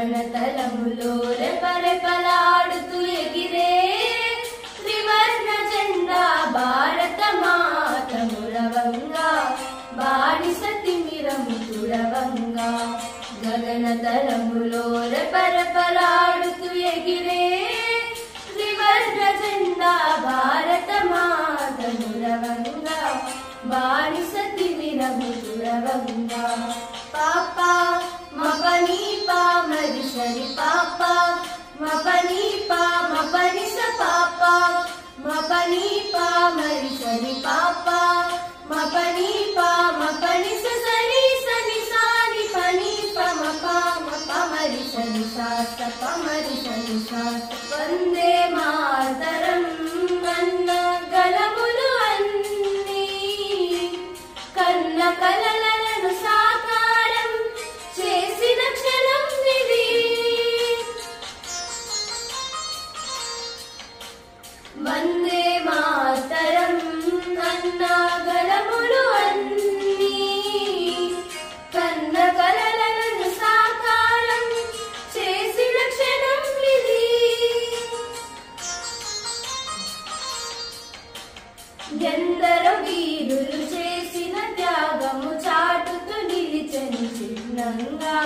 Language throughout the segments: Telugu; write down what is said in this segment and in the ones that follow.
గగనతలములో రెపరెపలాడుతూ ఎగిరే త్రివర్ణ జెండా భారత మాత మురవంగా బానిస తిమిరము తుడవంగా గగనతలములో రెపరెపలాడుతూ ఎగిరే త్రివర్ణ జెండా భారత మాత మురవంగా బానిస తిమిరము తుడవంగా పాపా మపని పా మరి సరి పాపా మపని పా మపని స పాపా మపని పా మరి సరి పాపా మపని పా మపని స సరి సని సాని పని ప మపా మప మరి సని సా స ప మరి సని సా వందే మాతరం అన్న గలములు అన్నీ కన్న కలలను సాకారం చేసిన క్షణం ఇది వందే మాతరం అన్న గలములు అన్నీ కన్న కలలను సాకారం చేసిన క్షణం ఇది ఎందరో వీరులు చేసిన త్యాగము చాటుతూ నిలిచెను చిహ్నంగా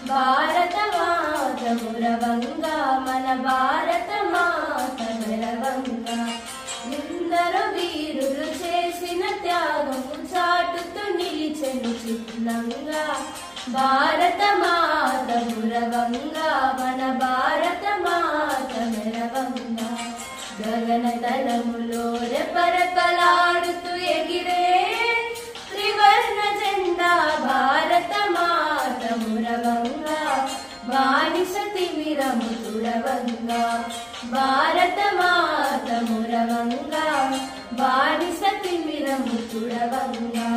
భారత మాత మురవంగా మన భారత మాత మెరవంగా ఎందరో వీరులు చేసిన త్యాగము చాటుతూ నిలిచెను చిహ్నంగా భారత మాత మురవంగా మన భారత మాత మెరవంగా గగనతలములో రెపరెపలాడుతూ ఎగిరే త్రివర్ణ జెండా భారత మాత మురవంగా బానిస తిమిరము తుడవంగా భారత మాత మురవంగా బానిస తిమిరము తుడవంగా